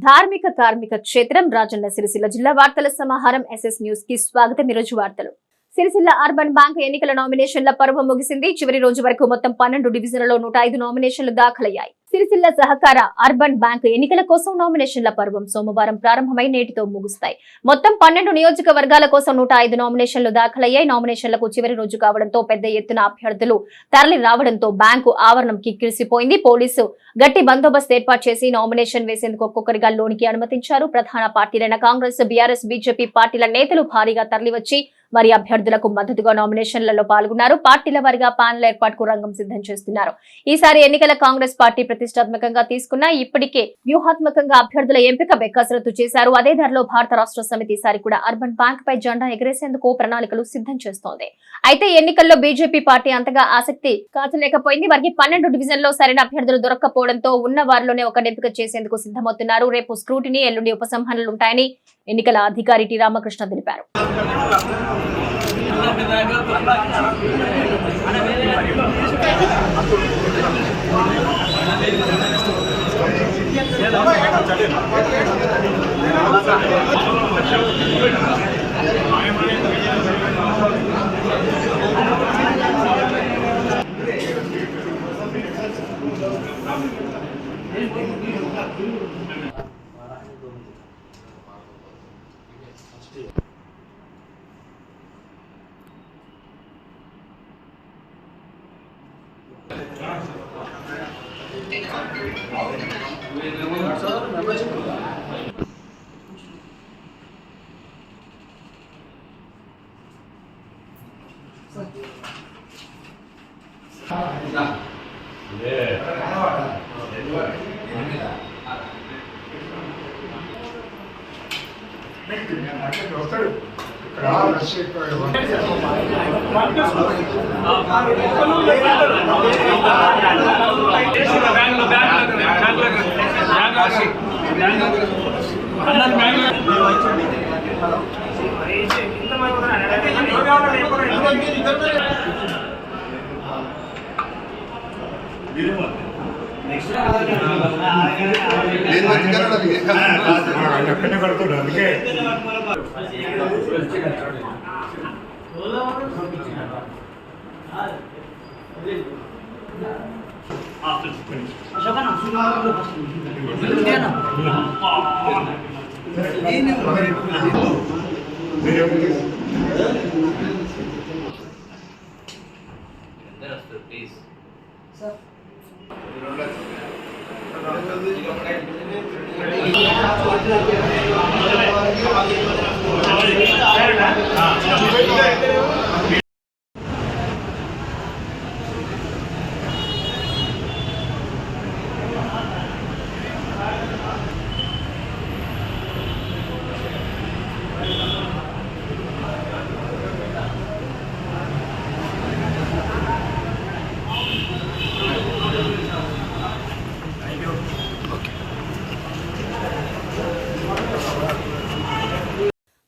ధార్మిక కార్మిక క్షేత్రం రాజన్న సిరిసిల్ల జిల్లా వార్తల సమాహారం ఎస్ఎస్ న్యూస్ కి స్వాగతం. ఈ రోజు వార్తలు. సిరిసిల్ల అర్బన్ బ్యాంక్ ఎన్నికల నామినేషన్ల పర్వం ముగిసింది. చివరి రోజు వరకు మొత్తం 12 డివిజన్లలో 105 నామినేషన్లు దాఖలయ్యాయి. సిరిసిల్ల సహకార అర్బన్ బ్యాంక్ ఎన్నికల కోసం నామినేషన్ల పర్వం సోమవారం ప్రారంభమై నేటితో ముగుస్తాయి. మొత్తం 12 నియోజకవర్గాల కోసం 105 నామినేషన్లు దాఖలయ్యాయి. నామినేషన్లకు చివరి రోజు కావడంతో పెద్ద ఎత్తున అభ్యర్థులు తరలి రావడంతో బ్యాంకు ఆవరణం కిక్కిరిసిపోయింది. పోలీసు గట్టి బందోబస్తు ఏర్పాటు చేసి నామినేషన్ వేసేందుకు ఒక్కొక్కరిగా లోనికి అనుమతించారు. ప్రధాన పార్టీలైన కాంగ్రెస్, బీఆర్ఎస్, బీజేపీ పార్టీల నేతలు భారీగా తరలివచ్చి మరి అభ్యర్థులకు మద్దతుగా నామినేషన్లలో పాల్గొన్నారు. పార్టీల వారిగా ప్యానెల్ ఏర్పాటుకు రంగం సిద్ధం చేస్తున్నారు. ఈసారి ఎన్నికల కాంగ్రెస్ పార్టీ ప్రతిష్టాత్మకంగా తీసుకున్న ఇప్పటికే వ్యూహాత్మకంగా అభ్యర్థుల ఎంపికపై కసరత్తు చేశారు. అదే ధరలో భారత రాష్ట్ర సమితి ఈసారి కూడా అర్బన్ బ్యాంక్ పై జెండా ఎగరేసేందుకు ప్రణాళికలు సిద్ధం చేస్తోంది. అయితే ఎన్నికల్లో బీజేపీ పార్టీ అంతగా ఆసక్తి కాచలేకపోయింది. వారికి 12 డివిజన్లో సరైన అభ్యర్థులు దొరక్కపోవడంతో ఉన్న వారిలోనే ఒక ఎంపిక చేసేందుకు సిద్ధమవుతున్నారు. రేపు స్క్రూటినీ, ఎల్లుండి ఉపసంహరణలుంటాయని ఎన్నికల అధికారి టి రామకృష్ణ తెలిపారు.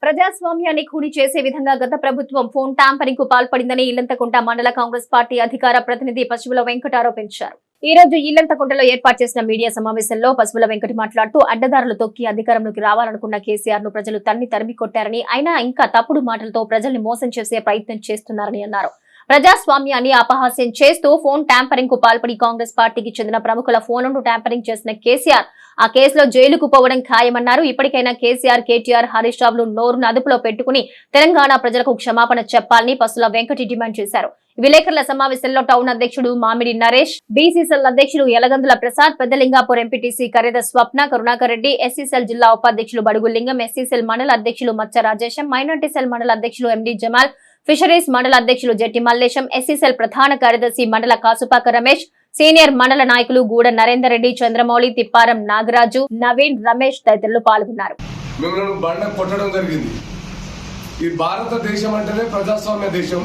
ప్రజాస్వామ్యాన్ని ఖూనీ చేసే విధంగా గత ప్రభుత్వం ఫోన్ ట్యాంపరింగ్ కు పాల్పడిందని ఇల్లంతకుంట మండల కాంగ్రెస్ పార్టీ అధికార ప్రతినిధి పశువుల వెంకట ఆరోపించారు. ఈ రోజు ఇల్లంతకుంటలో ఏర్పాటు చేసిన మీడియా సమావేశంలో పశువుల వెంకటి మాట్లాడుతూ అడ్డదారులు తొక్కి అధికారంలోకి రావాలనుకున్న కేసీఆర్ ను ప్రజలు తరిమి కొట్టారని, అయినా ఇంకా తప్పుడు మాటలతో ప్రజల్ని మోసం చేసే ప్రయత్నం చేస్తున్నారని అన్నారు. ప్రజాస్వామ్యాన్ని అపహాస్యం చేస్తూ ఫోన్ ట్యాంపరింగ్ కు పాల్పడి కాంగ్రెస్ పార్టీకి చెందిన ప్రముఖుల ఫోన్లను ట్యాంపరింగ్ చేసిన కేసీఆర్ ఆ కేసులో జైలుకు పోవడం ఖాయమన్నారు. ఇప్పటికైనా కేసీఆర్, కేటీఆర్, హరీష్ రావులు నోరును అదుపులో పెట్టుకుని తెలంగాణ ప్రజలకు క్షమాపణ చెప్పాలని పశువుల వెంకటి డిమాండ్ చేశారు. విలేకరుల సమావేశంలో టౌన్ అధ్యక్షుడు మామిడి నరేష్, బీసీసీఎల్ అధ్యక్షుడు యలగందుల ప్రసాద్, పెద్దలింగాపూర్ ఎంపీటీసీ కరేద స్వప్న, కరుణాకర్ రెడ్డి, ఎస్సీసీఎల్ జిల్లా ఉపాధ్యక్షులు బడుగులింగం, ఎస్సీసీఎల్ మండల అధ్యక్షులు మచ్చ రాజేశం, మైనార్టీ సెల్ మండల అధ్యక్షులు ఎండి జమాల్, ఫిషరీస్ మండల అధ్యక్షులు జట్టి మల్లేశం, ఎస్సీసీఎల్ ప్రధాన కార్యదర్శి మండల కాసుపాక రమేష్, సీనియర్ మండల నాయకులు గూడ నరేందర్ రెడ్డి, చంద్రమౌళి, తిప్పారం నాగరాజు, నవీన్, రమేష్ తదితరులు పాల్గొన్నారు. ఈ భారతదేశం అంటేనే ప్రజాస్వామ్య దేశం,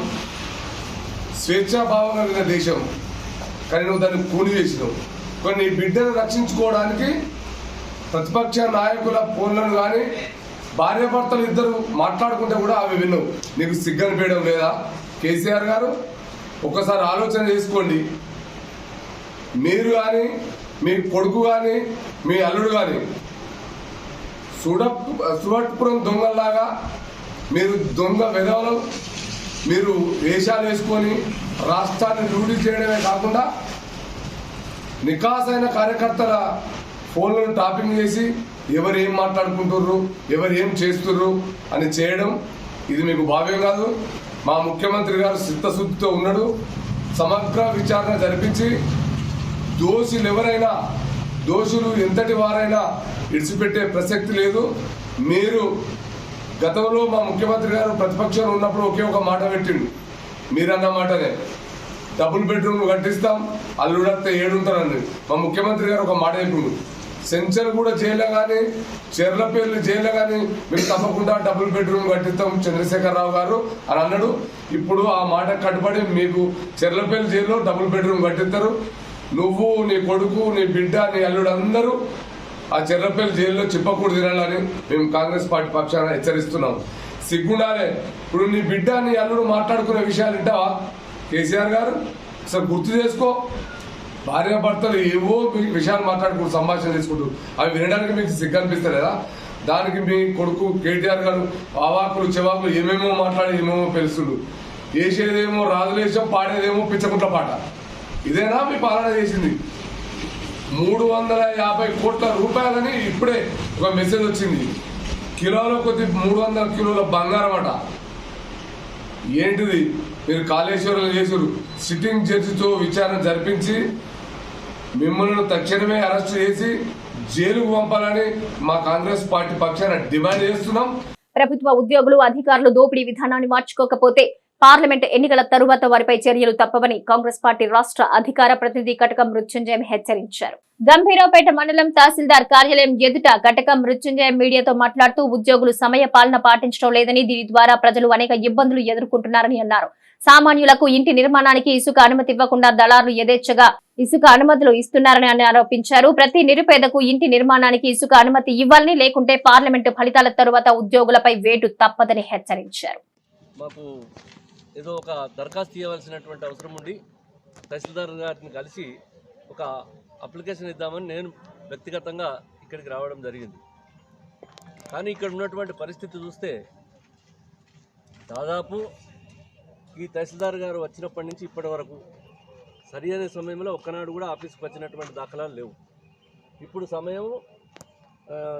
స్వేచ్ఛాభావం కలిగిన దేశం. కానీ నువ్వు దాన్ని కూని చేసినావు. కొన్ని బిడ్డను రక్షించుకోవడానికి ప్రతిపక్ష నాయకుల ఫోన్లను కానీ భార్యాభర్తలు ఇద్దరు మాట్లాడుకుంటే కూడా అవి విన్నావు. నీకు సిగ్గనిపేయడం లేదా? కేసీఆర్ గారు ఒక్కసారి ఆలోచన చేసుకోండి. మీరు కానీ, మీ కొడుకు కానీ, మీ అల్లుడు కానీ సువట్పురం దొంగల్లాగా మీరు దొంగ వెధవలు మీరు వేషాలు వేసుకొని రాష్ట్రాన్ని లూటీ చేయడమే కాకుండా నికాసైన కార్యకర్తల ఫోన్లను టాపింగ్ చేసి ఎవరు ఏం మాట్లాడుకుంటుర్రు ఎవరు ఏం చేస్తుర్రు అని చేయడం ఇది మీకు భావ్యం కాదు. మా ముఖ్యమంత్రి గారు చిత్తశుద్ధితో ఉన్నాడు. సమగ్ర విచారణ జరిపించి దోషులు ఎంతటి వారైనా ఇడిచిపెట్టే ప్రసక్తి లేదు. మీరు గతంలో మా ముఖ్యమంత్రి గారు ప్రతిపక్షంలో ఉన్నప్పుడు ఒకే ఒక మాట పెట్టిండు, మీరన్న మాటనే, డబుల్ బెడ్రూమ్ కట్టిస్తాం అల్లుడత్తే ఏడుంటారని మా ముఖ్యమంత్రి గారు ఒక మాట చెప్పిండు. సెంచర్ కూడా జైల్లో కానీ చెర్లపల్లి జైల్లో కానీ మేము తప్పకుండా డబుల్ బెడ్రూమ్ కట్టిస్తాం చంద్రశేఖరరావు గారు అని అన్నాడు. ఇప్పుడు ఆ మాట కట్టుబడి మీకు చెర్లపల్లి జైల్లో డబుల్ బెడ్రూమ్ కట్టిస్తారు. నువ్వు, నీ కొడుకు, నీ బిడ్డ, నీ అల్లుడు అందరూ ఆ చెర్లపల్లి జైల్లో చిప్పకూడు తినాలని మేము కాంగ్రెస్ పార్టీ పక్షాన హెచ్చరిస్తున్నాం. సిగ్గుండాలే. ఇప్పుడు నీ బిడ్డ, నీ అల్లుడు మాట్లాడుకునే విషయాలు వింటావా కేసీఆర్ గారు? అసలు గుర్తు చేసుకో. భార్యాభర్తలు ఏవో విషయాలు మాట్లాడుకుంటూ సంభాషణ చేసుకుంటూ అవి వినడానికి మీకు సిగ్గు అనిపిస్తలేదా? దానికి మీ కొడుకు కేటీఆర్ గారు అవాకులు చెవాకులు ఏమేమో మాట్లాడి ఏమేమో పెలుస్తుండు. వేసేదేమో రాజులేశం, పాడేదేమో పిచ్చకుంట్ల పాట. ఇదేనా మీ పాలన చేసింది? 350 కోట్ల రూపాయలని ఇప్పుడే ఒక మెసేజ్ వచ్చింది. కిలోల కొద్ది 300 కిలోల బంగారం అట. ఏంటిది? మీరు కాళేశ్వరం చేసారు. సిట్టింగ్ జడ్జితో విచారణ జరిపించి మిమ్మల్ని తక్షణమే అరెస్ట్ చేసి జైలుకు పంపాలని మా కాంగ్రెస్ పార్టీ పక్షాన డిమాండ్ చేస్తున్నాం. ప్రభుత్వ ఉద్యోగులు, అధికారులు దోపిడీ విధానాన్ని మార్చుకోకపోతే పార్లమెంట్ ఎన్నికల తరువాత వారిపై చర్యలు తప్పవని కాంగ్రెస్ పార్టీ రాష్ట్ర అధికార ప్రతినిధి కటకం మృత్యుంజయం హెచ్చరించారు. గంభీరావుపేట మండలం తహసీల్దార్ కార్యాలయం ఎదుట కటకం మృత్యుంజయం మీడియాతో మాట్లాడుతూ ఉద్యోగులు సమయ పాలన పాటించడం లేదని, దీని ద్వారా ప్రజలు అనేక ఇబ్బందులు ఎదుర్కొంటున్నారని అన్నారు. సామాన్యులకు ఇంటి నిర్మాణానికి ఇసుక అనుమతి ఇవ్వకుండా దళారులు యథేచ్ఛగా ఇసుక అనుమతులు ఇస్తున్నారని ఆరోపించారు. ప్రతి నిరుపేదకు ఇంటి నిర్మాణానికి ఇసుక అనుమతి ఇవ్వాలని, లేకుంటే పార్లమెంటు ఫలితాల తరువాత ఉద్యోగులపై వేటు తప్పదని హెచ్చరించారు. ఏదో ఒక దరఖాస్తు ఇవ్వాల్సినటువంటి అవసరం ఉండి తహసీల్దార్ గారిని కలిసి ఒక అప్లికేషన్ ఇద్దామని నేను వ్యక్తిగతంగా ఇక్కడికి రావడం జరిగింది. కానీ ఇక్కడ ఉన్నటువంటి పరిస్థితి చూస్తే దాదాపు ఈ తహసీల్దార్ గారు వచ్చినప్పటి నుంచి ఇప్పటి వరకు సరి అయిన సమయంలో ఒక్కనాడు కూడా ఆఫీస్కి వచ్చినటువంటి దాఖలాలు లేవు. ఇప్పుడు సమయం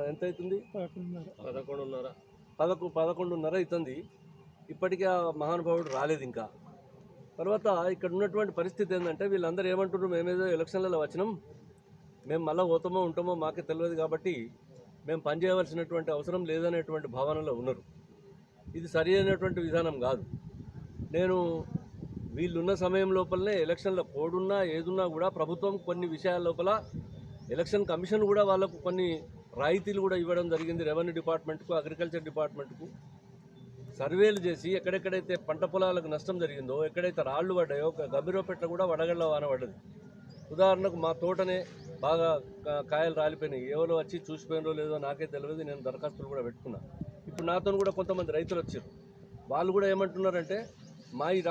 ఎంత అవుతుంది? 11:30 అవుతుంది. ఇప్పటికీ ఆ మహానుభావుడు రాలేదు ఇంకా. తర్వాత ఇక్కడ ఉన్నటువంటి పరిస్థితి ఏంటంటే వీళ్ళందరూ ఏమంటున్నారు, మేమేదో ఎలక్షన్లలో వచ్చినాం, మేము మళ్ళీ పోతామో ఉంటామో మాకే తెలియదు కాబట్టి మేము పనిచేయవలసినటువంటి అవసరం లేదనేటువంటి భావనలో ఉన్నారు. ఇది సరి అయినటువంటి విధానం కాదు. నేను వీళ్ళున్న సమయం లోపలనే ఎలక్షన్ల కోడున్నా ఏదున్నా కూడా ప్రభుత్వం కొన్ని విషయాల లోపల ఎలక్షన్ కమిషన్ కూడా వాళ్ళకు కొన్ని రాయితీలు కూడా ఇవ్వడం జరిగింది. రెవెన్యూ డిపార్ట్మెంట్కు, అగ్రికల్చర్ డిపార్ట్మెంట్కు సర్వేలు చేసి ఎక్కడెక్కడైతే పంట పొలాలకు నష్టం జరిగిందో, ఎక్కడైతే రాళ్లు పడ్డాయో, గంభీరావుపేటలో కూడా వడగళ్ళ వాన పడ్డది. ఉదాహరణకు మా తోటనే బాగా కాయలు రాలిపోయినాయి. ఎవరో వచ్చి చూసిపోయినో లేదో నాకే తెలియదు. నేను దరఖాస్తులు కూడా పెట్టుకున్నా. ఇప్పుడు నాతో కూడా కొంతమంది రైతులు వచ్చారు. వాళ్ళు కూడా ఏమంటున్నారంటే మాయి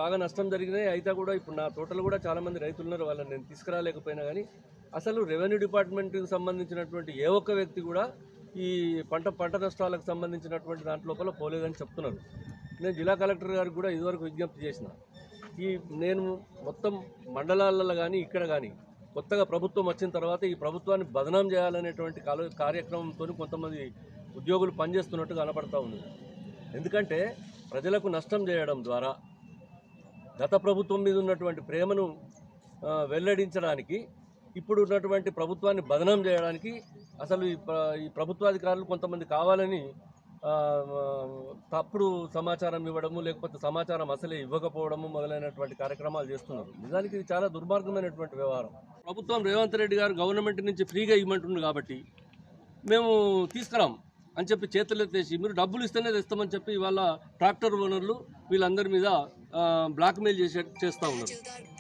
బాగా నష్టం జరిగినాయి, అయితే కూడా ఇప్పుడు నా తోటలు కూడా చాలామంది రైతులు ఉన్నారు, వాళ్ళని నేను తీసుకురాలేకపోయినా కానీ అసలు రెవెన్యూ డిపార్ట్మెంట్కి సంబంధించినటువంటి ఏ ఒక్క వ్యక్తి కూడా ఈ పంట నష్టాలకు సంబంధించినటువంటి దాంట్లోపల పోలేదని చెప్తున్నారు. నేను జిల్లా కలెక్టర్ గారికి కూడా ఇదివరకు విజ్ఞప్తి చేసిన, నేను మొత్తం మండలాలలో కానీ ఇక్కడ కానీ కొత్తగా ప్రభుత్వం వచ్చిన తర్వాత ఈ ప్రభుత్వాన్ని బదనాం చేయాలనేటువంటి కార్యక్రమంతో కొంతమంది ఉద్యోగులు పనిచేస్తున్నట్టు కనపడతా ఉంది. ఎందుకంటే ప్రజలకు నష్టం చేయడం ద్వారా గత ప్రభుత్వం మీద ఉన్నటువంటి ప్రేమను వెల్లడించడానికి, ఇప్పుడు ఉన్నటువంటి ప్రభుత్వాన్ని బదనాం చేయడానికి అసలు ఈ ప్రభుత్వాధికారులు కొంతమంది కావాలని తప్పుడు సమాచారం ఇవ్వడము, లేకపోతే సమాచారం అసలే ఇవ్వకపోవడము మొదలైనటువంటి కార్యక్రమాలు చేస్తున్నారు. నిజానికి ఇది చాలా దుర్మార్గమైనటువంటి వ్యవహారం. ప్రభుత్వం రేవంత్ రెడ్డి గారు గవర్నమెంట్ నుంచి ఫ్రీగా ఇవ్వమంటున్నారు కాబట్టి మేము తీసుకురాం అని చెప్పి చేతులెత్తేసి మీరు డబ్బులు ఇస్తేనే తెస్తామని చెప్పి ఇవాళ ట్రాక్టర్ ఓనర్లు వీళ్ళందరి మీద బ్లాక్మెయిల్ చేస్తూ ఉన్నారు.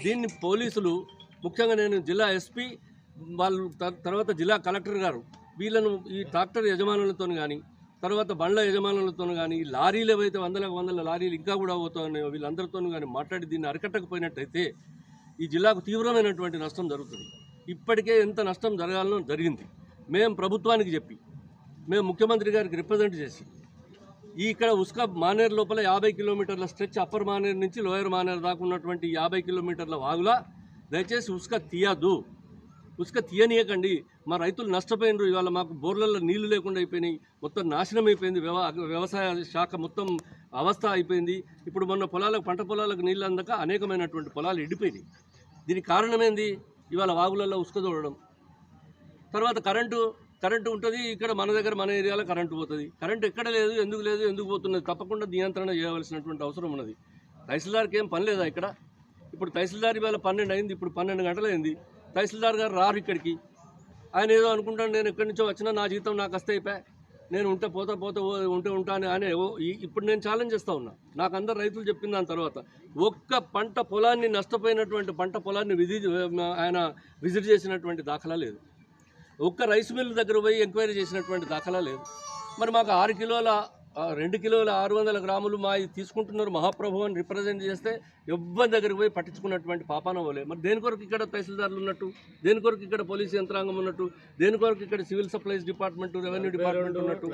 దీన్ని పోలీసులు, ముఖ్యంగా నేను జిల్లా ఎస్పీ వాళ్ళు, తర్వాత జిల్లా కలెక్టర్ గారు వీళ్ళను ఈ ట్రాక్టర్ యజమానులతో కానీ, తర్వాత బండ్ల యజమానులతో కానీ, లారీలు ఏవైతే వందల లారీలు ఇంకా కూడా పోతున్నాయో వీళ్ళందరితో కానీ మాట్లాడి దీన్ని అరికట్టకపోయినట్టయితే ఈ జిల్లాకు తీవ్రమైనటువంటి నష్టం జరుగుతుంది. ఇప్పటికే ఎంత నష్టం జరగాలనో జరిగింది. మేము ప్రభుత్వానికి చెప్పి మేము ముఖ్యమంత్రి గారికి రిప్రజెంట్ చేసి ఇక్కడ ఉస్కా మానేరు లోపల 50 కిలోమీటర్ల స్ట్రెచ్ అప్పర్ మానేరు నుంచి లోయర్ మానేరు దాకా ఉన్నటువంటి 50 కిలోమీటర్ల వాగులా దయచేసి ఉస్క తీయనీయకండి. మా రైతులు నష్టపోయినరు. ఇవాళ మాకు బోర్లలో నీళ్లు లేకుండా అయిపోయినాయి, మొత్తం నాశనం అయిపోయింది. వ్యవసాయ శాఖ మొత్తం అవస్థ అయిపోయింది. ఇప్పుడు మొన్న పంట పొలాలకు నీళ్ళు అందక అనేకమైనటువంటి పొలాలు ఎండిపోయినాయి. దీనికి కారణమేంది? ఇవాళ వాగులలో ఉసుక తోడడం. తర్వాత కరెంటు ఉంటుంది. ఇక్కడ మన ఏరియాలో కరెంటు పోతుంది. కరెంటు ఎక్కడ లేదు, ఎందుకు పోతున్నది? తప్పకుండా నియంత్రణ చేయవలసినటువంటి అవసరం ఉన్నది. తహసీల్దార్కి ఏం పని లేదా ఇక్కడ? ఇప్పుడు తహసీల్దార్ ఇవాళ 12 అయింది, ఇప్పుడు 12 గంటలైంది. తహసీల్దార్ గారు రారు ఇక్కడికి. ఆయన ఏదో అనుకుంటాను, నేను ఎక్కడి నుంచో వచ్చినా నా జీతం నాకు వస్తే అయిపోయా, నేను ఉంటాను అని ఇప్పుడు నేను ఛాలెంజ్ చేస్తూ ఉన్నా. నాకు అందరు రైతులు చెప్పిన దాని తర్వాత ఒక్క పంట పొలాన్ని నష్టపోయినటువంటి పంట పొలాన్ని ఆయన విజిట్ చేసినటువంటి దాఖలా లేదు. ఒక్క రైస్ మిల్ దగ్గర పోయి ఎంక్వైరీ చేసినటువంటి దాఖలా లేదు. మరి మాకు 2 కిలోల 600 గ్రాములు మా తీసుకుంటున్నారు మహాప్రభు అని రిప్రజెంట్ చేస్తే ఎవ్వరి దగ్గరికి పోయి పట్టించుకున్నటువంటి పాపాన పోలే. మరి దేని కొరకు ఇక్కడ తహసీల్దార్లు ఉన్నట్టు, దేని కొరకు ఇక్కడ పోలీసు యంత్రాంగం ఉన్నట్టు, దేని కొరకు ఇక్కడ civil supplies department, revenue department ఉన్నట్టు?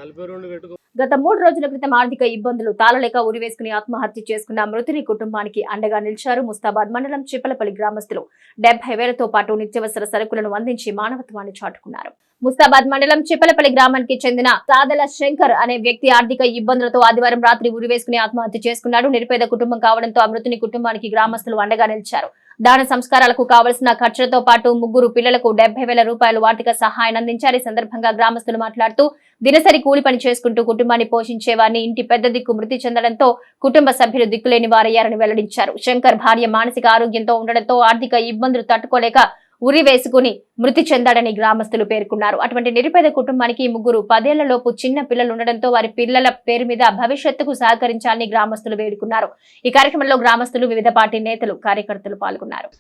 గత 3 రోజుల క్రితం ఆర్థిక ఇబ్బందులు తాళలేక ఉరివేసుకుని ఆత్మహత్య చేసుకున్న మృతుని కుటుంబానికి అండగా నిలిచారు ముస్తాబాద్ మండలం చిప్పలపల్లి గ్రామస్తులు. 70,000తో పాటు నిత్యావసర సరుకులను అందించి మానవత్వాన్ని చాటుకున్నారు. ముస్తాబాద్ మండలం చిప్పలపల్లి గ్రామానికి చెందిన సాదల శంకర్ అనే వ్యక్తి ఆర్థిక ఇబ్బందులతో ఆదివారం రాత్రి ఉరివేసుకుని ఆత్మహత్య చేసుకున్నాడు. నిరుపేద కుటుంబం కావడంతో ఆ మృతుని కుటుంబానికి గ్రామస్తులు అండగా నిలిచారు. దాన సంస్కారాలకు కావలసిన ఖర్చులతో పాటు 3 పిల్లలకు 70,000 రూపాయలు ఆర్థిక సహాయాన్ని అందించారు. ఈ సందర్భంగా గ్రామస్తులు మాట్లాడుతూ దినసరి కూలి పని చేసుకుంటూ కుటుంబాన్ని పోషించేవారిని ఇంటి పెద్ద దిక్కు మృతి చెందడంతో కుటుంబ సభ్యులు దిక్కులేని వారయ్యారని వెల్లడించారు. శంకర్ భార్య మానసిక ఆరోగ్యంతో ఉండడంతో ఆర్థిక ఇబ్బందులు తట్టుకోలేక ఉరి వేసుకుని మృతి చెందాడని గ్రామస్తులు పేర్కొన్నారు. అటువంటి నిరుపేద కుటుంబానికి 3 10 ఏళ్లలోపు చిన్న పిల్లలు ఉండడంతో వారి పిల్లల పేరు మీద భవిష్యత్తుకు సహకరించాలని గ్రామస్తులు వేడుకున్నారు. ఈ కార్యక్రమంలో గ్రామస్తులు, వివిధ పార్టీ నేతలు, కార్యకర్తలు పాల్గొన్నారు.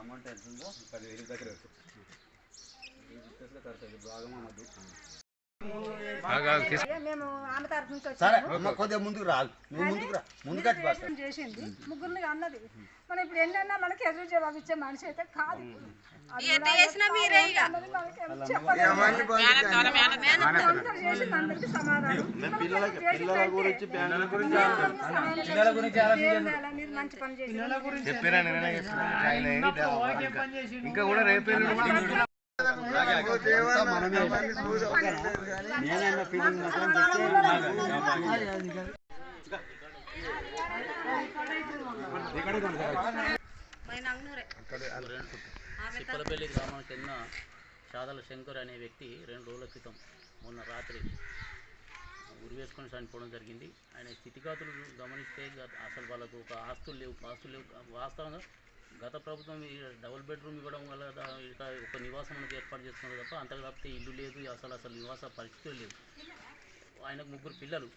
అమౌంట్ ఎంత ఉందో 10,000 దగ్గర కొద్దిగా ముందుకు రాదు, చేసింది ముగ్గురిని అన్నది. మనం ఇప్పుడు ఎన్నన్నా మనకి ఎదురు జవాబు ఇచ్చే మనిషి అయితే కాదు. మంచి పని చేసి ఇంకా కూడా రేపే చిప్పలపల్లి గ్రామానికి చెందిన సాదల శంకర్ అనే వ్యక్తి 2 రోజుల క్రితం మొన్న రాత్రి ఉరి వేసుకొని చనిపోవడం జరిగింది. ఆయన స్థితిగతులు గమనిస్తే అసలు వాళ్ళకు ఒక ఆస్తులు లేవు. వాస్తవంగా గత ప్రభుత్వం డబుల్ బెడ్రూమ్ ఇవ్వడం వల్ల ఒక నివాసం అనేది ఏర్పాటు చేస్తున్నారు తప్ప అంతకు తప్పితే ఇల్లు లేదు, అసలు నివాస పరిస్థితులు లేవు. ఆయనకు 3 పిల్లలు,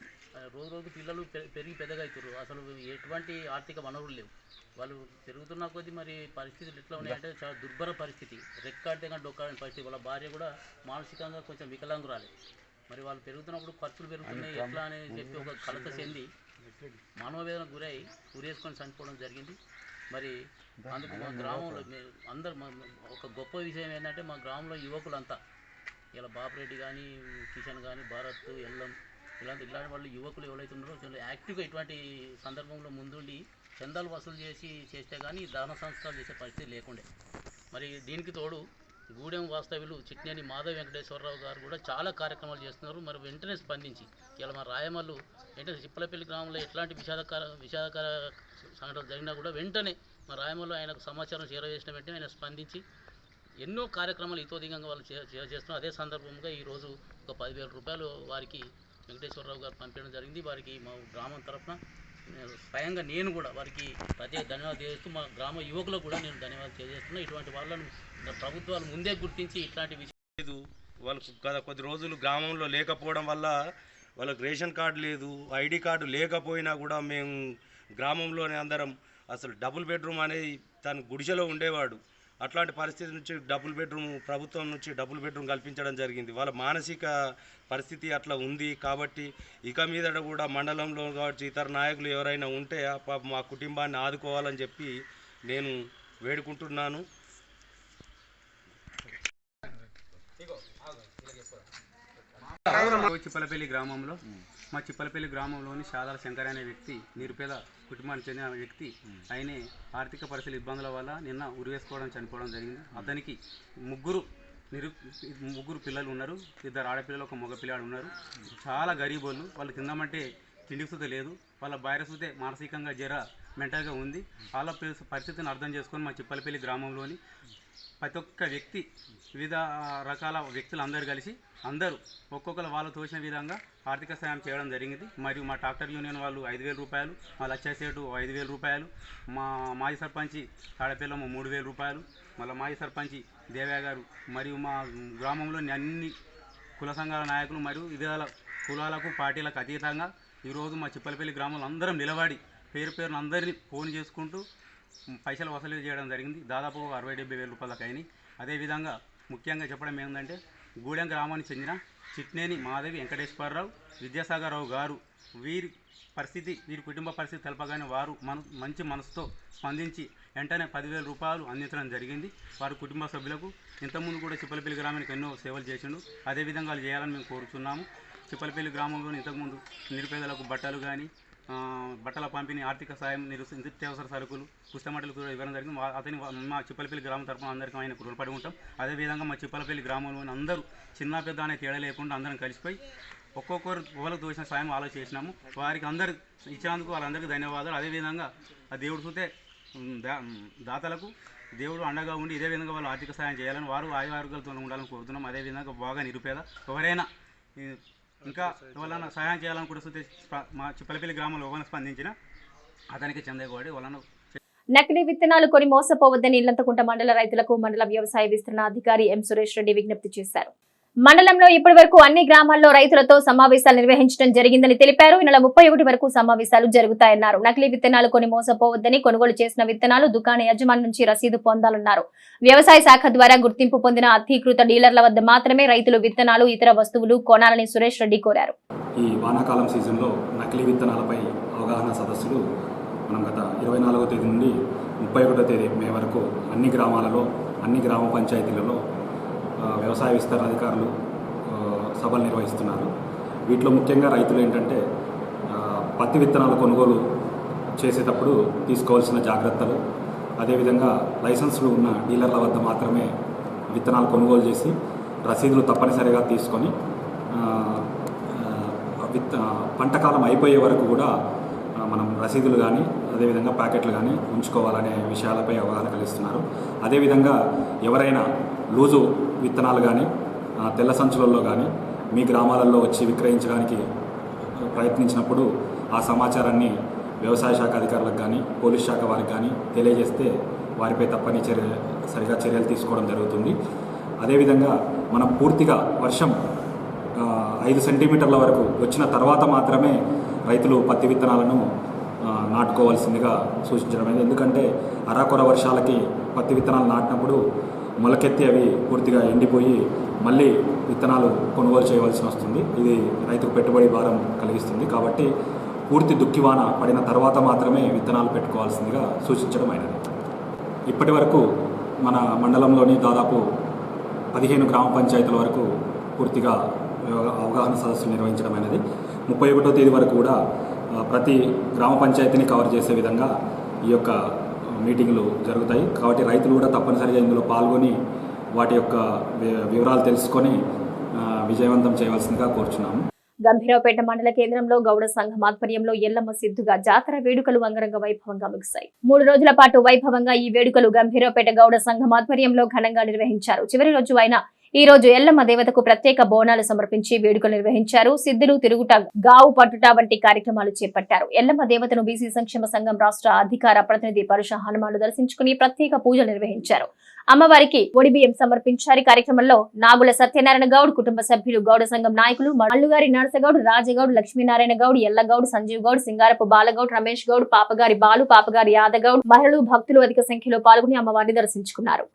రోజు పిల్లలు పెరిగి పెద్దగా అవుతారు. అసలు ఎటువంటి ఆర్థిక వనరులు లేవు. వాళ్ళు పెరుగుతున్న కొద్దీ మరి పరిస్థితులు ఎట్లా ఉన్నాయంటే చాలా దుర్భర పరిస్థితి, రెక్కాడితే కానీ డొక్కాడని పరిస్థితి. వాళ్ళ భార్య కూడా మానసికంగా కొంచెం వికలాంగురాలే. మరి వాళ్ళు పెరుగుతున్నప్పుడు ఖర్చులు పెరుగుతున్నాయి ఎట్లా అని చెప్పి ఒక కలత చెంది మానవవేదనకు గురై ఉరేసుకొని చనిపోవడం జరిగింది. మరి అందుకు మా గ్రామంలో అందరు ఒక గొప్ప విషయం ఏంటంటే మా గ్రామంలో యువకులంతా ఇలా బాపిరెడ్డి కానీ, కిషన్ కానీ, భారత్, ఎల్లం ఇలాంటి వాళ్ళు యువకులు ఎవరైతే ఉన్నారో చాలా యాక్టివ్గా ఇటువంటి సందర్భంలో ముందుండి చందాలు వసూలు చేస్తే కానీ దాన సంస్కారాలు చేసే పరిస్థితి లేకుండే. మరి దీనికి తోడు గూడెం వాస్తవ్యులు చిట్నేని మాధవ వెంకటేశ్వరరావు గారు కూడా చాలా కార్యక్రమాలు చేస్తున్నారు. మరి వెంటనే స్పందించి ఇలా మా రాయమల్లు వెంటనే చిప్పలపల్లి గ్రామంలో ఎట్లాంటి విషాదకర సంఘటనలు జరిగినా కూడా వెంటనే మా రాయమల్లు ఆయనకు సమాచారం చేరవేసిన వెంటనే ఆయన స్పందించి ఎన్నో కార్యక్రమాలు ఇతోధికంగా వాళ్ళు చేస్తున్నారు. అదే సందర్భంగా ఈరోజు ఒక 10,000 రూపాయలు వారికి వెంకటేశ్వరరావు గారు పంపించడం జరిగింది. వారికి మా గ్రామం తరఫున స్వయంగా నేను కూడా వారికి ప్రత్యేక ధన్యవాదాలు తెలియజేస్తూ మా గ్రామ యువకులకు కూడా నేను ధన్యవాదాలు తెలియజేస్తున్నా. ఇటువంటి వాళ్ళను ప్రభుత్వాలు ముందే గుర్తించి ఇట్లాంటి విషయం లేదు. వాళ్ళకు గత కొద్ది రోజులు గ్రామంలో లేకపోవడం వల్ల వాళ్ళకి రేషన్ కార్డు లేదు, ఐడి కార్డు లేకపోయినా కూడా మేము గ్రామంలోనే అందరం అసలు డబుల్ బెడ్రూమ్ అనేది తను గుడిసెలో ఉండేవాడు. అట్లాంటి పరిస్థితి నుంచి డబుల్ బెడ్రూమ్ ప్రభుత్వం నుంచి డబుల్ బెడ్రూమ్ కల్పించడం జరిగింది. వాళ్ళ మానసిక పరిస్థితి అట్లా ఉంది కాబట్టి ఇక మీద కూడా మండలంలో కావచ్చు ఇతర నాయకులు ఎవరైనా ఉంటే మా కుటుంబాన్ని ఆదుకోవాలని చెప్పి నేను వేడుకుంటున్నాను. చిప్పలపల్లి గ్రామంలో మా చిప్పలపల్లి గ్రామంలోని శాదాల శంకర్ అనే వ్యక్తి నిరుపేద కుటుంబానికి చెందిన వ్యక్తి ఆయనే ఆర్థిక పరిస్థితుల ఇబ్బందుల వల్ల నిన్న ఉరివేసుకోవడం చనిపోవడం జరిగింది. అతనికి ముగ్గురు పిల్లలు ఉన్నారు. 2 ఆడపిల్లలు 1 మగ పిల్లాడు ఉన్నారు. చాలా గరీబోళ్ళు. వాళ్ళు తిందామంటే తిండికి సుతే లేదు. వాళ్ళ భార్య సుతే మానసికంగా మెంటల్గా ఉంది. వాళ్ళ పరిస్థితిని అర్థం చేసుకొని మా చిప్పలపల్లి గ్రామంలోని ప్రతి ఒక్క వ్యక్తి వివిధ రకాల వ్యక్తులు అందరూ కలిసి ఒక్కొక్కరు వాళ్ళు తోచిన విధంగా ఆర్థిక సాయం చేయడం జరిగింది. మరియు మా ట్రాక్టర్ యూనియన్ వాళ్ళు 5,000 రూపాయలు, మా లచ్చాసేటు 5,000 రూపాయలు, మా మాజీ సర్పంచి తాడపిల్లమ్మ 3,000 రూపాయలు, మళ్ళీ మాజీ సర్పంచి దేవయ్య గారు మరియు మా గ్రామంలోని అన్ని కుల సంఘాల నాయకులు మరియు వివిధ కులాలకు పార్టీలకు అతీతంగా ఈరోజు మా చిప్పలపల్లి గ్రామంలో అందరం నిలబడి పేరున అందరినీ ఫోన్ చేసుకుంటూ పైసలు వసూలు చేయడం జరిగింది. దాదాపు 60-70 వేల రూపాయలకు అయినాయి. అదేవిధంగా ముఖ్యంగా చెప్పడం ఏంటంటే గూడెం గ్రామానికి చెందిన చిట్నేని మాధవి వెంకటేశ్వరరావు, విద్యాసాగరరావు గారు వీరి కుటుంబ పరిస్థితి తెలపగానే వారు మంచి మనసుతో స్పందించి వెంటనే 10,000 రూపాయలు అందించడం జరిగింది. వారి కుటుంబ సభ్యులకు ఇంతకుముందు కూడా చిప్పలపల్లి గ్రామానికి ఎన్నో సేవలు చేసిండు. అదేవిధంగా వాళ్ళు చేయాలని మేము కోరుతున్నాము. చిప్పలపల్లి గ్రామంలో ఇంతకుముందు నిరుపేదలకు బట్టలు కానీ బట్టల పంపిణీ, ఆర్థిక సాయం, నిత్యావసర సరుకులు, పుస్తమటలు కూడా ఇవ్వడం జరిగింది. అతని మా చిప్పలపల్లి గ్రామం తరఫున అందరికీ ఆయన రుణపడి ఉంటాం. అదేవిధంగా మా చిప్పలపల్లి గ్రామంలోని అందరూ చిన్న పెద్ద అనే తేడా లేకుండా అందరం కలిసిపోయి ఒక్కొక్కరు వాళ్ళకు తోచిన సాయం ఆలోచించినాము. వారికి అందరు ఇచ్చినందుకు వాళ్ళందరికీ ధన్యవాదాలు. అదేవిధంగా ఆ దేవుడు చూస్తే దాతలకు దేవుడు అండగా ఉండి ఇదే విధంగా వాళ్ళు ఆర్థిక సాయం చేయాలని వారు ఆయుర్వేదాలతో ఉండాలని కోరుతున్నాం. అదేవిధంగా బాగా నిరుపేద ఎవరైనా ఇంకా వాళ్ళను సహాయం చేయాలనుకుంటే మా చిప్పలపల్లి గ్రామంలో ఎవరైనా స్పందించిన అతనికి చెందేవాడి వాళ్ళను నకిలీ విత్తనాలు కొని మోసపోవద్దని ఇల్లంతకుంట మండల రైతులకు మండల వ్యవసాయ విస్తరణ అధికారి ఎం సురేష్ రెడ్డి విజ్ఞప్తి చేశారు. మండలంలో ఇప్పటి వరకు అన్ని గ్రామాల్లో రైతులతో సమావేశాలు నిర్వహించడం జరిగిందని తెలిపారు. ఈ నెల 31 వరకు సమావేశాలు జరుగుతాయన్నారు. నకిలీ విత్తనాలు కొని మోసపోవద్దని, కొనుగోలు చేసిన విత్తనాలు దుకాణ యజమాని నుంచి రసీదు పొందాలన్నారు. వ్యవసాయ శాఖ ద్వారా గుర్తింపు పొందిన అధీకృత డీలర్ల వద్ద మాత్రమే రైతులు విత్తనాలు, ఇతర వస్తువులు కొనాలని సురేష్ రెడ్డి కోరారు. ఈ వానాకాలం సీజన్లో నకిలీ విత్తనాలపై అవగాహన సదస్సులు మనం గత 24వ తేదీ నుండి 31వ తేదీ మే వరకు అన్ని గ్రామాలలో, అన్ని గ్రామ పంచాయతీలలో వ్యవసాయ విస్తరణ అధికారులు సభలు నిర్వహిస్తున్నారు. వీటిలో ముఖ్యంగా రైతులు ఏంటంటే పత్తి విత్తనాలు కొనుగోలు చేసేటప్పుడు తీసుకోవాల్సిన జాగ్రత్తలు, అదేవిధంగా లైసెన్సులు ఉన్న డీలర్ల వద్ద మాత్రమే విత్తనాలు కొనుగోలు చేసి రసీదులు తప్పనిసరిగా తీసుకొని పంటకాలం అయిపోయే వరకు కూడా మనం రసీదులు కానీ అదేవిధంగా ప్యాకెట్లు కానీ ఉంచుకోవాలనే విషయాలపై అవగాహన కలిగిస్తున్నారు. అదేవిధంగా ఎవరైనా లూజు విత్తనాలు కానీ తెల్ల సంచులలో కానీ మీ గ్రామాలలో వచ్చి విక్రయించడానికి ప్రయత్నించినప్పుడు ఆ సమాచారాన్ని వ్యవసాయ శాఖ అధికారులకు కానీ పోలీస్ శాఖ వారికి కానీ తెలియజేస్తే వారిపై తప్పనిసరిగా చర్యలు తీసుకోవడం జరుగుతుంది. అదేవిధంగా మనం పూర్తిగా వర్షం 5 సెంటీమీటర్ల వరకు వచ్చిన తర్వాత మాత్రమే రైతులు పత్తి విత్తనాలను నాటుకోవాల్సిందిగా సూచించడం. ఎందుకంటే అరాకొర వర్షాలకి పత్తి విత్తనాలు నాటినప్పుడు మొలకెత్తి అవి పూర్తిగా ఎండిపోయి మళ్ళీ విత్తనాలు కొనుగోలు చేయవలసి వస్తుంది. ఇది రైతుకు పెట్టుబడి భారం కలిగిస్తుంది. కాబట్టి పూర్తి దుక్కివాన పడిన తర్వాత మాత్రమే విత్తనాలు పెట్టుకోవాల్సిందిగా సూచించడం అయినది. ఇప్పటి వరకు మన మండలంలోని దాదాపు 15 గ్రామ పంచాయతీల వరకు పూర్తిగా అవగాహన సదస్సులు నిర్వహించడం అయినది. 31వ తేదీ వరకు కూడా ప్రతి గ్రామ పంచాయతీని కవర్ చేసే విధంగా ఈ యొక్క మీటింగులు జరుగుతాయి. కాబట్టి రైతులు కూడా తప్పనిసరిగా ఇందులో పాల్గొని వాటి యొక్క వివరాలు తెలుసుకొని విజయవంతం చేయవలసిందిగా కోరుచున్నాము. గంభీరావుపేట మండల కేంద్రంలో గౌడ సంఘం ఆధ్వర్యంలో ఎల్లమ్మ సిద్ధుగా జాతర వేడుకలు అంగరంగ వైభవంగా ముగిశాయి. 3 రోజుల పాటు వైభవంగా ఈ వేడుకలు గంభీరావుపేట గౌడ సంఘం ఆధ్వర్యంలో ఘనంగా నిర్వహించారు. చివరి రోజు అయిన ఈ రోజు ఎల్లమ్మ దేవతకు ప్రత్యేక బోనాలు సమర్పించి వేడుకలు నిర్వహించారు. సిద్ధులు, తిరుగుట, గావు పట్టుట వంటి కార్యక్రమాలు చేపట్టారు. ఎల్లమ్మ దేవతను బీసీ సంక్షేమ సంఘం రాష్ట్ర అధికార ప్రతినిధి పరుష హనుమాను దర్శించుకుని ప్రత్యేక పూజలు నిర్వహించారు. అమ్మవారికి ఒడిబియ్యం సమర్పించారు. కార్యక్రమంలో నాగుల సత్యనారాయణ గౌడ్, కుటుంబ సభ్యులు, గౌడ సంఘం నాయకులు మల్లుగారి నరసగౌడ్, రాజగౌడ్, లక్ష్మీనారాయణ గౌడ్, ఎల్లగౌడ్, సంజీవ్ గౌడ్, సింగారపు బాలగౌడ్, రమేష్ గౌడ్, పాపగారి బాలు, పాపగారి యాదగౌడ్, మహిళలు, భక్తులు అధిక సంఖ్యలో పాల్గొని అమ్మవారిని దర్శించుకున్నారు.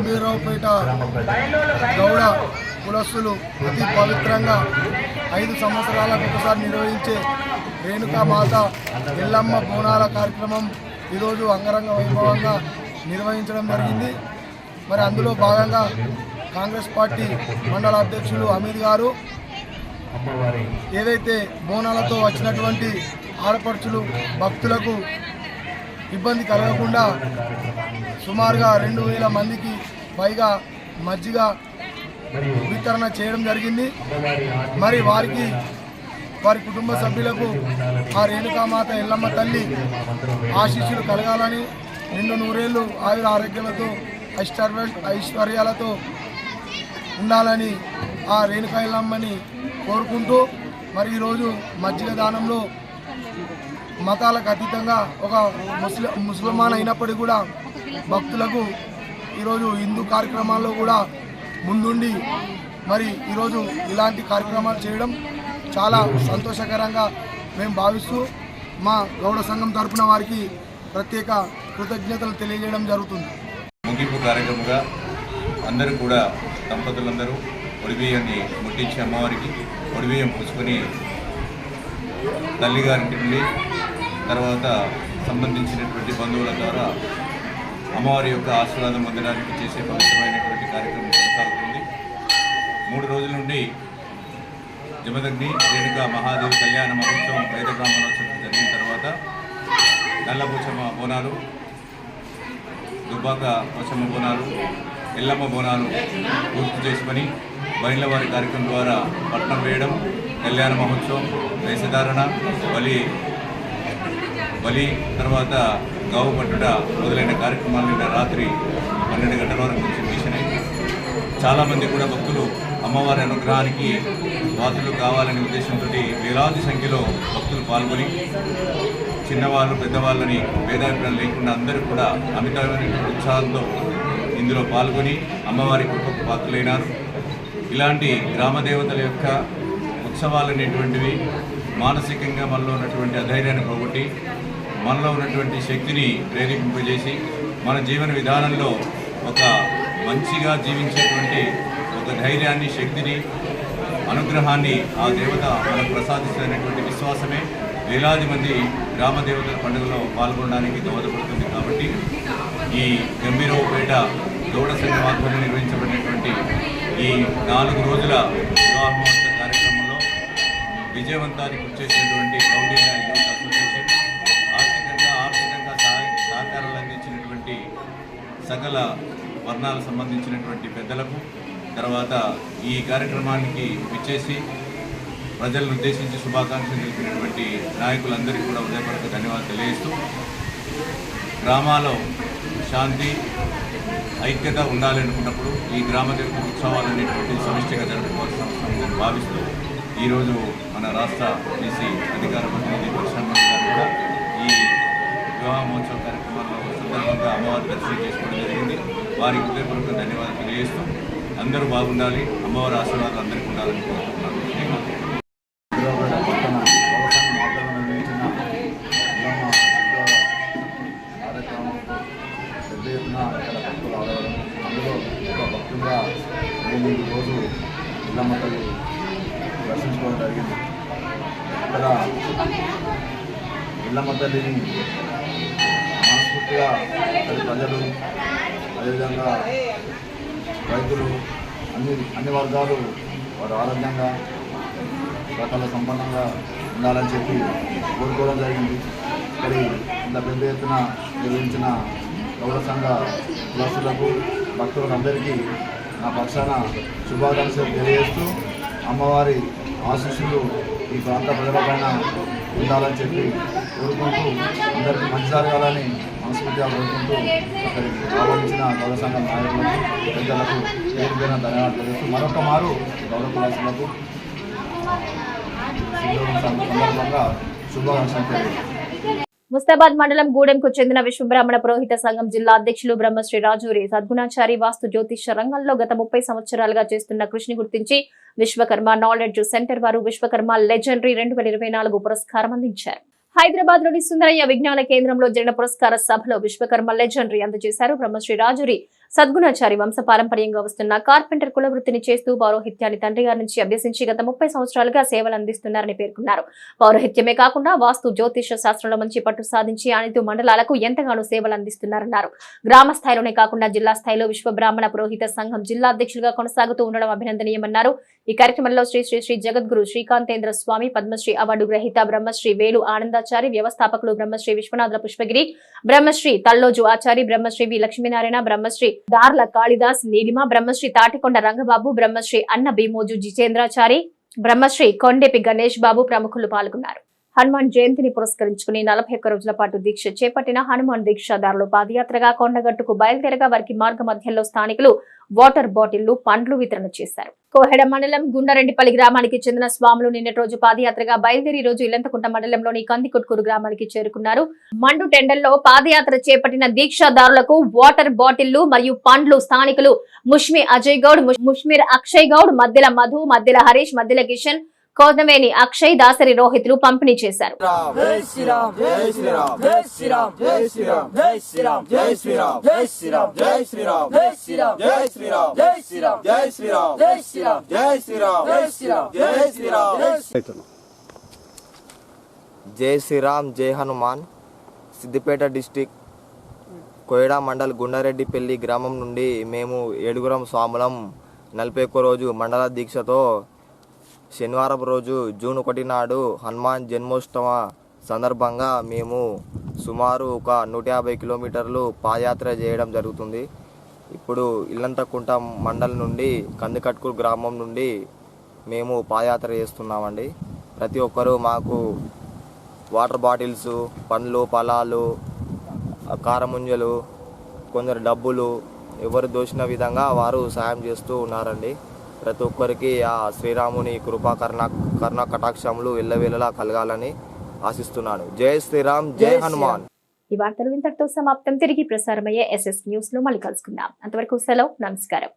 గంభీరావుపేట గౌడ కులస్తులు అతి పవిత్రంగా 5 సంవత్సరాలకు ఒకసారి నిర్వహించే రేణుకామాత ఎల్లమ్మ బోనాల కార్యక్రమం ఈరోజు అంగరంగ వైభవంగా నిర్వహించడం జరిగింది. మరి అందులో భాగంగా కాంగ్రెస్ పార్టీ మండల అధ్యక్షులు హమీద్ గారు ఏదైతే బోనాలతో వచ్చినటువంటి ఆడపడుచులు భక్తులకు ఇబ్బంది కలగకుండా సుమారుగా 2000 మందికి పైగా మజ్జిగ వితరణ చేయడం జరిగింది. మరి వారి కుటుంబ సభ్యులకు ఆ రేణుకామాత ఎల్లమ్మ తల్లి ఆశీస్సులు కలగాలని, నిండు నూరేళ్లు ఆయుర ఆరోగ్యాలతో ఐశ్వర్యాలతో ఉండాలని ఆ రేణుకా ఎల్లమ్మని కోరుకుంటూ మరి ఈరోజు మజ్జిగ దానంలో మతాలకు అతీతంగా ఒక ముస్లిమాన్ అయినప్పటికీ కూడా భక్తులకు ఈరోజు హిందూ కార్యక్రమాల్లో కూడా ముందుండి మరి ఈరోజు ఇలాంటి కార్యక్రమాలు చేయడం చాలా సంతోషకరంగా మేము భావిస్తూ మా గౌడ సంఘం తరఫున వారికి ప్రత్యేక కృతజ్ఞతలు తెలియజేయడం జరుగుతుంది. ముగింపు కార్యక్రమంగా అందరూ కూడా దంపతులందరూ ఒడిబియ్యాన్ని ముట్టించి అమ్మవారికి ఒడిబియ్యం పూసుకొని తల్లిగారింటి నుండి తర్వాత సంబంధించినటువంటి బంధువుల ద్వారా అమ్మవారి యొక్క ఆశీర్వాదం పొందడానికి చేసే పవిత్రమైనటువంటి కార్యక్రమం కొనసాగుతుంది. 3 రోజుల నుండి జమదగ్ని రేణుకా మహాదేవి కళ్యాణ మహోత్సవం వేదబ్రాహ్మణోత్సవం జరిగిన తర్వాత నల్లబూచమ్మ బోనాలు, దుబ్బాక పోచమ్మ బోనాలు, ఎల్లమ్మ బోనాలు పూర్తి చేసుకొని బయళ్ళవారి కార్యక్రమం ద్వారా పట్నం వేయడం, కళ్యాణ మహోత్సవం, వేషధారణ, బలి తర్వాత గావు పట్టుడ మొదలైన కార్యక్రమాలు నిన్న రాత్రి 12 గంటల వరకు ముగిసినాయి. చాలామంది కూడా భక్తులు అమ్మవారి అనుగ్రహానికి వాసులు కావాలనే ఉద్దేశంతో వేలాది సంఖ్యలో భక్తులు పాల్గొని చిన్నవాళ్ళు పెద్దవాళ్ళని భేదాభిప్రాయం లేకుండా అందరూ కూడా అమితమైన ఉత్సాహంతో ఇందులో పాల్గొని అమ్మవారి కృపకు పాత్రులైనారు. ఇలాంటి గ్రామదేవతల యొక్క ఉత్సవాలు అనేటువంటివి మానసికంగా మనలో ఉన్నటువంటి అధైర్యాన్ని పోగొట్టి మనలో ఉన్నటువంటి శక్తిని ప్రేరేపింపజేసి మన జీవన విధానంలో ఒక మంచిగా జీవించేటువంటి ఒక ధైర్యాన్ని, శక్తిని, అనుగ్రహాన్ని ఆ దేవత మనకు ప్రసాదిస్తున్నటువంటి విశ్వాసమే వేలాది మంది గ్రామ దేవతల పండుగలో పాల్గొనడానికి దోహదపడుతుంది. కాబట్టి ఈ గంభీరావుపేట గౌడ సంఘం ఆధ్వర్యంలో నిర్వహించబడినటువంటి ఈ 4 రోజుల వివాహ మహోత్సవ కార్యక్రమంలో విజయవంతానికి వచ్చేసినటువంటి కౌండిన్య యూత్ అసోసియేషన్, ఆర్థికంగా సహకారాలు అందించినటువంటి సకల వర్ణాలకు సంబంధించినటువంటి పెద్దలకు, తర్వాత ఈ కార్యక్రమానికి విచ్చేసి ప్రజలను ఉద్దేశించి శుభాకాంక్షలు తెలిపినటువంటి నాయకులందరికీ కూడా హృదయపూర్వక ధన్యవాదాలు తెలియజేస్తూ, గ్రామాల్లో శాంతి ఐక్యత ఉండాలనుకున్నప్పుడు ఈ గ్రామ దేవత ఉత్సవాలు అనేటువంటి సమిష్టిగా జరుపుకోవాల్సిన అవసరం భావిస్తూ ఈరోజు మన రాష్ట్ర బీసీ అధికార ప్రతినిధి పరిశ్రమ గారు కూడా ఈ వివాహ మహోత్సవ కార్యక్రమంలో సందర్భంగా అమ్మవారి దర్శనం చేసుకోవడం జరిగింది. వారికి హృదయపూర్వక ధన్యవాదాలు తెలియజేస్తూ అందరూ బాగుండాలి, అమ్మవారి ఆశీర్వాదాలు అందరికీ ఉండాలని కోరుకుంటున్నాను. రోజు ఎల్లమ్మ తల్లి దర్శించుకోవడం జరిగింది. ఇక్కడ ఎల్లమ్మ తల్లిని మనస్ఫూర్తిగా ప్రజలు, అదేవిధంగా రైతులు, అన్ని వర్గాలు వారు ఆరోగ్యంగా రకాల సంపన్నంగా ఉండాలని చెప్పి కోరుకోవడం జరిగింది. మరి ఇంత పెద్ద ఎత్తున నిర్వహించిన గౌడ సంఘ కులస్తులకు, భక్తులందరికీ నా పక్షాన శుభాకాంక్షలు తెలియజేస్తూ అమ్మవారి ఆశీస్సులు ఈ ప్రాంత ప్రజలపైన ఉండాలని చెప్పి కోరుకుంటూ అందరికీ మంచి జరగాలని మనస్ఫూర్తిగా కోరుకుంటూ అక్కడికి ఆహ్వానించిన గౌడ సంఘం నాయకులకు, పెద్దలకు పేరు పేరున ధన్యవాదాలు తెలియజేస్తూ మరొక మారు గౌడ కులస్తులకు సందర్భంగా శుభాకాంక్షలు తెలియజేస్తాను. ముస్తాబాద్ మండలం గూడెంకు చెందిన విశ్వబ్రాహ్మణ పురోహిత సంఘం జిల్లా అధ్యక్షులు బ్రహ్మశ్రీ రాజూరి సద్గుణాచారి వాస్తు జ్యోతిష్య రంగంలో గత 30 సంవత్సరాలుగా చేస్తున్న కృషిని గుర్తించి విశ్వకర్మ నాలెడ్జ్ సెంటర్ వారు విశ్వకర్మ లెజెండరీ 2024 పురస్కారం అందించారు. హైదరాబాద్ లోని సుందరయ్య విజ్ఞాన కేంద్రంలో జరిగిన పురస్కార సభలో విశ్వకర్మ లెజెండరీ అందజేశారు. బ్రహ్మశ్రీ రాజూరి సద్గుణాచారి వంశపారంపర్యంగా వస్తున్న కార్పెంటర్ కుల వృత్తిని చేస్తూ పౌరోహిత్యాన్ని తండ్రి గారి నుంచి అభ్యసించి గత 30 సంవత్సరాలుగా సేవలు అందిస్తున్నారని పేర్కొన్నారు. పౌరోహిత్యమే కాకుండా వాస్తు జ్యోతిష శాస్త్రంలో మంచి పట్టు సాధించి అనితు మండలాలకు ఎంతగానో సేవలు అందిస్తున్నారన్నారు. గ్రామ స్థాయిలోనే కాకుండా జిల్లా స్థాయిలో విశ్వ బ్రాహ్మణ పురోహిత సంఘం జిల్లా అధ్యక్షులుగా కొనసాగుతూ ఉండడం అభినందనీయమన్నారు. ఈ కార్యక్రమంలో శ్రీ శ్రీ శ్రీ జగద్గురు శ్రీకాంతేంద్ర స్వామి, పద్మశ్రీ అవార్డు గ్రహీత బ్రహ్మశ్రీ వేలు ఆనందాచారి, వ్యవస్థాపకులు బ్రహ్మశ్రీ విశ్వనాథ పుష్పగిరి, బ్రహ్మశ్రీ తల్లోజు ఆచారి, బ్రహ్మశ్రీ వి లక్ష్మీనారాయణ, బ్రహ్మశ్రీ దార్ల కాళిదాస్ నీలిమ, బ్రహ్మశ్రీ తాటికొండ రంగబాబు, బ్రహ్మశ్రీ అన్న భీమోజు జితేంద్రాచారి, బ్రహ్మశ్రీ కొండెపి గణేష్ బాబు ప్రముఖులు పాల్గొన్నారు. హనుమాన్ జయంతిని పురస్కరించుకుని 41 రోజుల పాటు దీక్ష చేపట్టిన హనుమాన్ దీక్షాదారులు పాదయాత్రగా కొండగట్టుకు బయలుదేరగా వారికి మార్గ మధ్యంలో స్థానికులు వాటర్ బాటిళ్లు, పండ్లు వితరణ చేశారు. కోహెడ మండలం గుండారెడ్డిపల్లి గ్రామానికి చెందిన స్వాములు నిన్నటి రోజు పాదయాత్రగా బయలుదేరి రోజు ఇల్లంతకుంట మండలంలోని కందికొట్కూరు గ్రామానికి చేరుకున్నారు. మండు టెండల్లో పాదయాత్ర చేపట్టిన దీక్షాదారులకు వాటర్ బాటిళ్లు మరియు పండ్లు స్థానికులు ముష్మి అజయ్ గౌడ్, ముష్మిర్ అక్షయ్ గౌడ్, మద్దెల మధు, మద్దెల హరీష్, మద్దెల కిషన్, కోదమేని అక్షయ్, దాసరి రోహిత్లు పంపిణీ చేశారు. జై శ్రీరామ్, జై హనుమాన్. సిద్దిపేట డిస్టిక్ కోయడా మండల్ గుండారెడ్డిపల్లి గ్రామం నుండి మేము 7 స్వాములం 41 రోజు మండల దీక్షతో శనివారం రోజు జూన్ 1 నాడు హనుమాన్ జన్మోత్సవ సందర్భంగా మేము సుమారు ఒక 150 కిలోమీటర్లు పాదయాత్ర చేయడం జరుగుతుంది. ఇప్పుడు ఇల్లంతకుంట మండలం నుండి కందికట్కూరు గ్రామం నుండి మేము పాదయాత్ర చేస్తున్నామండి. ప్రతి ఒక్కరూ మాకు వాటర్ బాటిల్స్, పండ్లు, ఫలాలు, కారముంజలు, కొందరు డబ్బులు ఎవరు దోచిన విధంగా వారు సాయం చేస్తూ ఉన్నారండి. ప్రతి ఒక్కరికి ఆ శ్రీరాముని కృపా కరుణ కటాక్షములు ఎల్లవేళలా కలగాలని ఆశిస్తున్నాను. జై శ్రీరామ్, జై హనుమాన్. ఈ వార్తలు ఇంతటితో సమాప్తం. తిరిగి ప్రసారమయ్యే SS న్యూస్ లో మళ్ళీ కలుసుకుందాం. అంతవరకు సెలవు, నమస్కారం.